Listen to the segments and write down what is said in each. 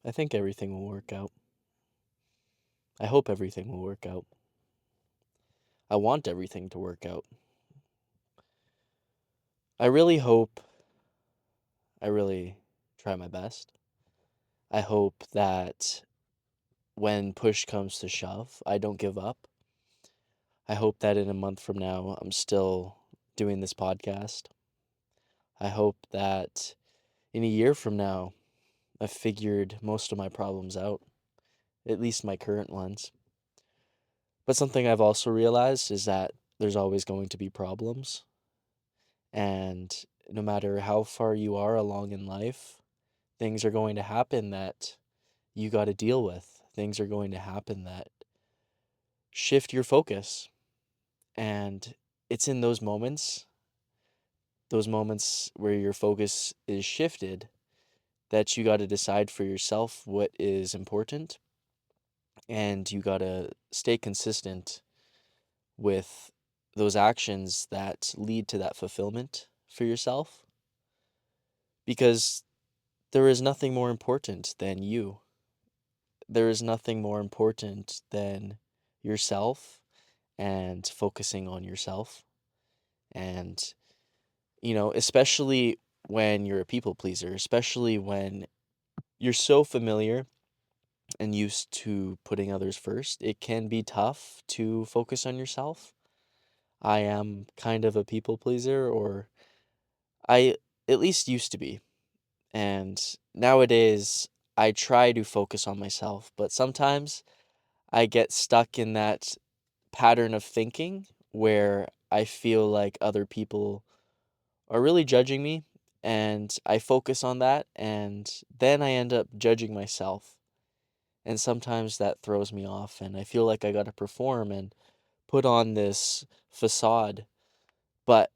I think everything will work out. I hope everything will work out. I want everything to work out. I really hope, I really try my best. I hope that when push comes to shove, I don't give up. I hope that in a month from now, I'm still doing this podcast. I hope that in a year from now, I've figured most of my problems out, at least my current ones. But something I've also realized is that there's always going to be problems. And no matter how far you are along in life, things are going to happen that you got to deal with. Things are going to happen that shift your focus. And it's in those moments where your focus is shifted, that you got to decide for yourself what is important. And you got to stay consistent with those actions that lead to that fulfillment for yourself. Because there is nothing more important than you. There is nothing more important than yourself and focusing on yourself. And, especially when you're a people pleaser, especially when you're so familiar and used to putting others first, it can be tough to focus on yourself. I am kind of a people pleaser, or I at least used to be. And nowadays, I try to focus on myself, but sometimes I get stuck in that pattern of thinking where I feel like other people are really judging me, and I focus on that, and then I end up judging myself. And sometimes that throws me off, and I feel like I got to perform and put on this facade. But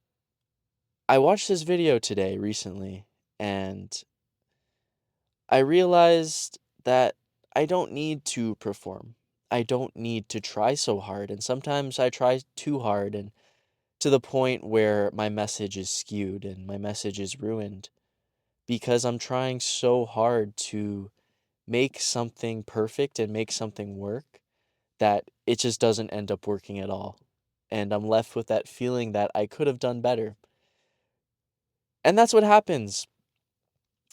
I watched this video today recently, and I realized that I don't need to perform. I don't need to try so hard. And sometimes I try too hard, and to the point where my message is skewed and my message is ruined because I'm trying so hard to make something perfect and make something work that it just doesn't end up working at all. And I'm left with that feeling that I could have done better. And that's what happens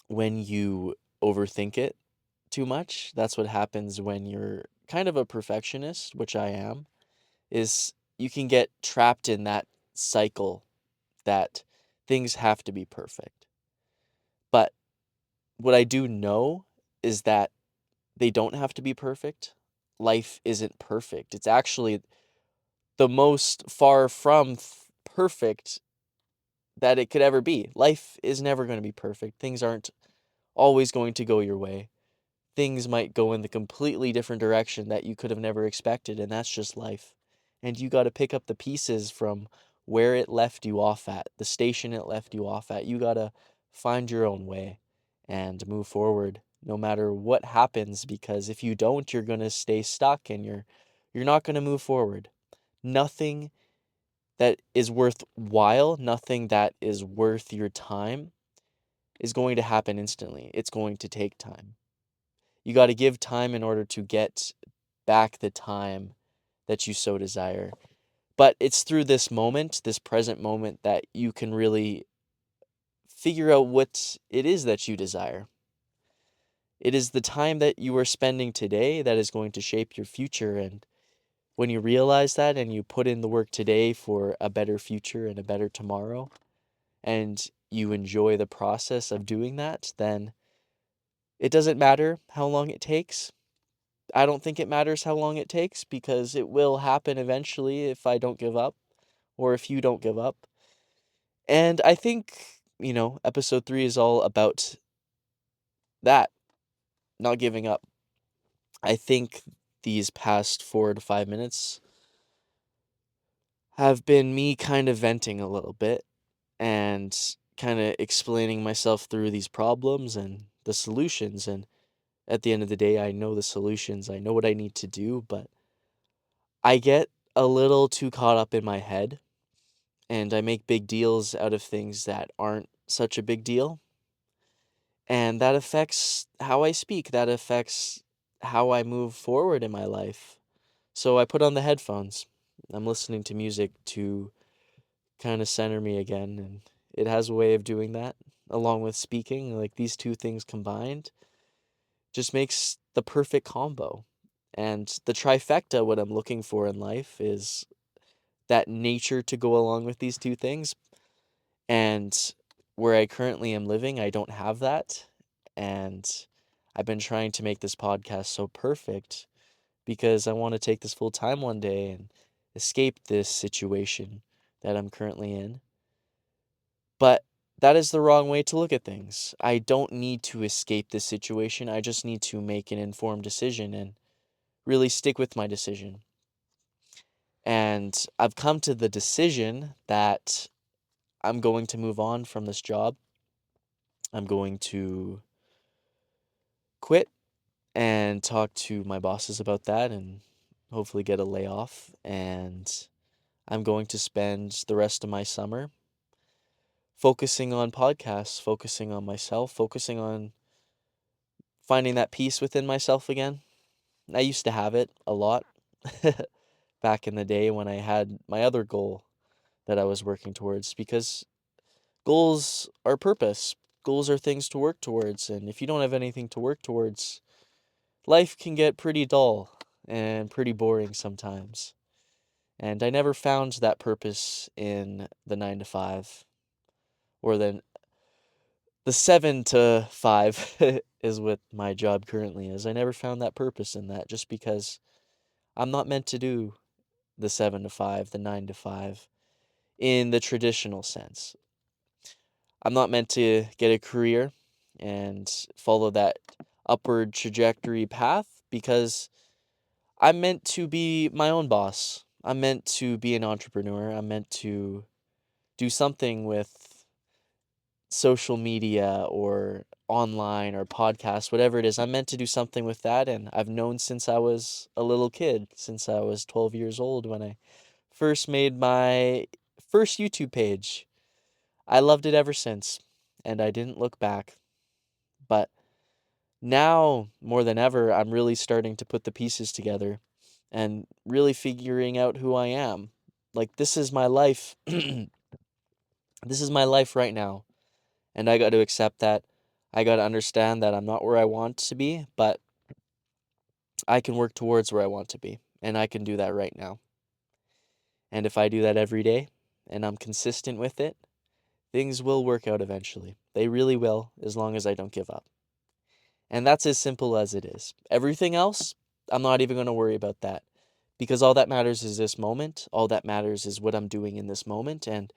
when you overthink it too much. That's what happens when you're kind of a perfectionist, which I am, is you can get trapped in that cycle that things have to be perfect. But what I do know is that they don't have to be perfect. Life isn't perfect. It's actually the most far from perfect that it could ever be. Life is never going to be perfect. Things aren't always going to go your way. Things might go in the completely different direction that you could have never expected, and that's just life. And you got to pick up the pieces from where it left you off at, the station it left you off at. You got to find your own way and move forward no matter what happens, because if you don't, you're going to stay stuck and you're not going to move forward. Nothing that is worthwhile, nothing that is worth your time is going to happen instantly. It's going to take time. You got to give time in order to get back the time that you so desire. But it's through this moment, this present moment, that you can really figure out what it is that you desire. It is the time that you are spending today that is going to shape your future. And when you realize that and you put in the work today for a better future and a better tomorrow, and you enjoy the process of doing that, then it doesn't matter how long it takes. I don't think it matters how long it takes, because it will happen eventually if I don't give up or if you don't give up. And I think, episode 3 is all about that, not giving up. I think these past 4 to 5 minutes have been me kind of venting a little bit and kind of explaining myself through these problems and the solutions. And at the end of the day, I know the solutions, I know what I need to do, but I get a little too caught up in my head, and I make big deals out of things that aren't such a big deal. And that affects how I speak, that affects how I move forward in my life. So I put on the headphones. I'm listening to music to kind of center me again, and it has a way of doing that along with speaking. Like these two things combined just makes the perfect combo. And the trifecta, what I'm looking for in life is that nature to go along with these two things. And where I currently am living, I don't have that. And I've been trying to make this podcast so perfect because I want to take this full time one day and escape this situation that I'm currently in. But that is the wrong way to look at things. I don't need to escape this situation. I just need to make an informed decision and really stick with my decision. And I've come to the decision that I'm going to move on from this job. I'm going to quit and talk to my bosses about that and hopefully get a layoff. And I'm going to spend the rest of my summer focusing on podcasts, focusing on myself, focusing on finding that peace within myself again. I used to have it a lot back in the day when I had my other goal that I was working towards because goals are purpose. Goals are things to work towards. And if you don't have anything to work towards, life can get pretty dull and pretty boring sometimes. And I never found that purpose in the 9 to 5 or the 7 to 5 is what my job currently is. I never found that purpose in that just because I'm not meant to do the 7 to 5, the 9 to 5 in the traditional sense. I'm not meant to get a career and follow that upward trajectory path because I'm meant to be my own boss. I'm meant to be an entrepreneur. I'm meant to do something with social media or online or podcast, whatever it is. I'm meant to do something with that. And I've known since I was a little kid, since I was 12 years old when I first made my first YouTube page. I loved it ever since, and I didn't look back. But now, more than ever, I'm really starting to put the pieces together and really figuring out who I am. Like, this is my life. This is my life right now. And I got to accept that. I got to understand that I'm not where I want to be, but I can work towards where I want to be. And I can do that right now. And if I do that every day and I'm consistent with it, things will work out eventually. They really will, as long as I don't give up. And that's as simple as it is. Everything else, I'm not even going to worry about that because all that matters is this moment. All that matters is what I'm doing in this moment. And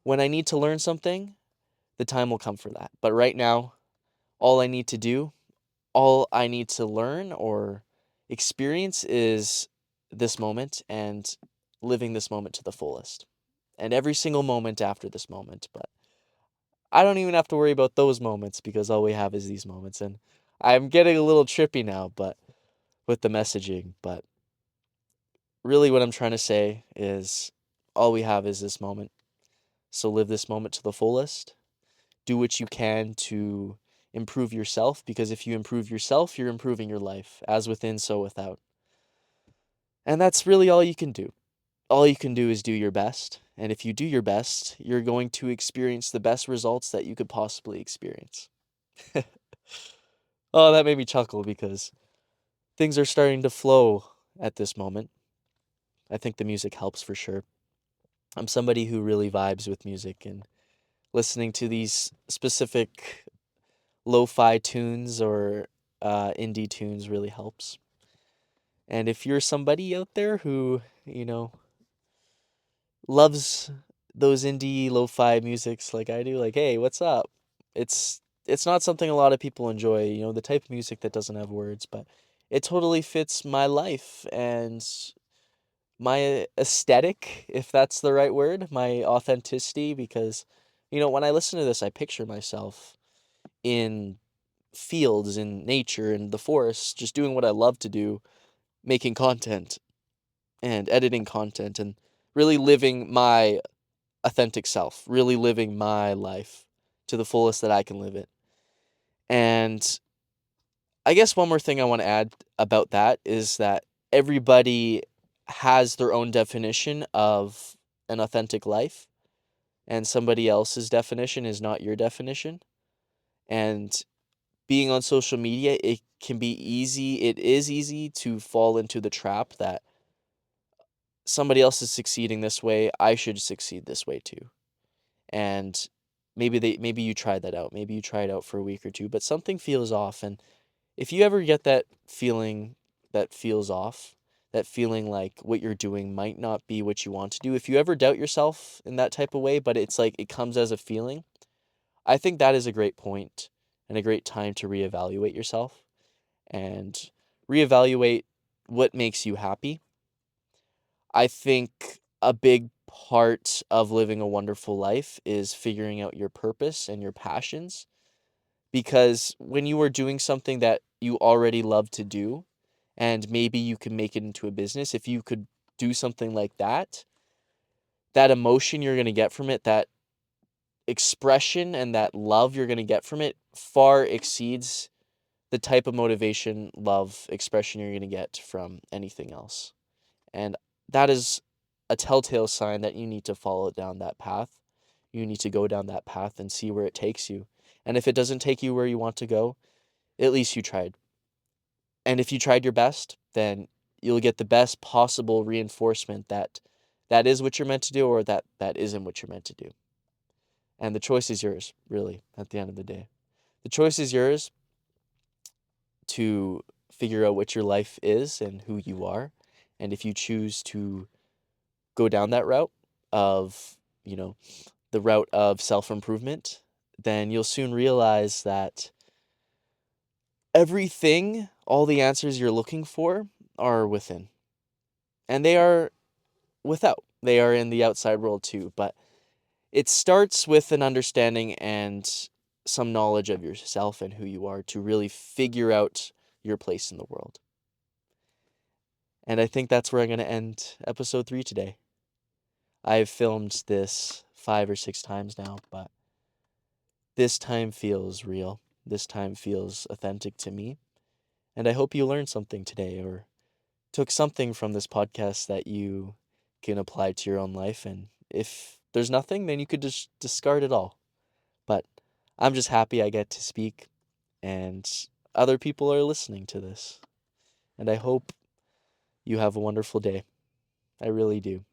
when I need to learn something, the time will come for that. But right now, all I need to do, all I need to learn or experience is this moment and living this moment to the fullest. And every single moment after this moment. But I don't even have to worry about those moments because all we have is these moments. And I'm getting a little trippy now, but with the messaging. But really, what I'm trying to say is all we have is this moment. So live this moment to the fullest. Do what you can to improve yourself because if you improve yourself, you're improving your life, as within, so without. And that's really all you can do. All you can do is do your best. And if you do your best, you're going to experience the best results that you could possibly experience. Oh, that made me chuckle because things are starting to flow at this moment. I think the music helps for sure. I'm somebody who really vibes with music, and listening to these specific lo-fi tunes or indie tunes really helps. And if you're somebody out there who, loves those indie lo-fi musics like I do, like, hey, what's up? It's not something a lot of people enjoy, the type of music that doesn't have words, but it totally fits my life and my aesthetic, if that's the right word, my authenticity, because, when I listen to this, I picture myself in fields, in nature, in the forest, just doing what I love to do, making content and editing content and really living my authentic self, really living my life to the fullest that I can live it. And I guess one more thing I want to add about that is that everybody has their own definition of an authentic life, and somebody else's definition is not your definition. And being on social media, it is easy to fall into the trap that somebody else is succeeding this way, I should succeed this way too. And maybe you tried that out. Maybe you try it out for a week or two, but something feels off. And if you ever get that feeling that feels off, that feeling like what you're doing might not be what you want to do, if you ever doubt yourself in that type of way, but it's like it comes as a feeling, I think that is a great point and a great time to reevaluate yourself and reevaluate what makes you happy. I think a big part of living a wonderful life is figuring out your purpose and your passions, because when you are doing something that you already love to do and maybe you can make it into a business, if you could do something like that, that emotion you're going to get from it, that expression and that love you're going to get from it far exceeds the type of motivation, love, expression you're going to get from anything else. And that is a telltale sign that you need to follow down that path. You need to go down that path and see where it takes you. And if it doesn't take you where you want to go, at least you tried. And if you tried your best, then you'll get the best possible reinforcement that that is what you're meant to do, or that that isn't what you're meant to do. And the choice is yours, really, at the end of the day. The choice is yours to figure out what your life is and who you are. And if you choose to go down that route of, you know, the route of self-improvement, then you'll soon realize that everything, all the answers you're looking for are within. And they are without. They are in the outside world too, but it starts with an understanding and some knowledge of yourself and who you are to really figure out your place in the world. And I think that's where I'm going to end episode 3 today. I've filmed this 5 or 6 times now, but this time feels real. This time feels authentic to me. And I hope you learned something today or took something from this podcast that you can apply to your own life. And if there's nothing, then you could just discard it all. But I'm just happy I get to speak and other people are listening to this. And I hope you have a wonderful day. I really do.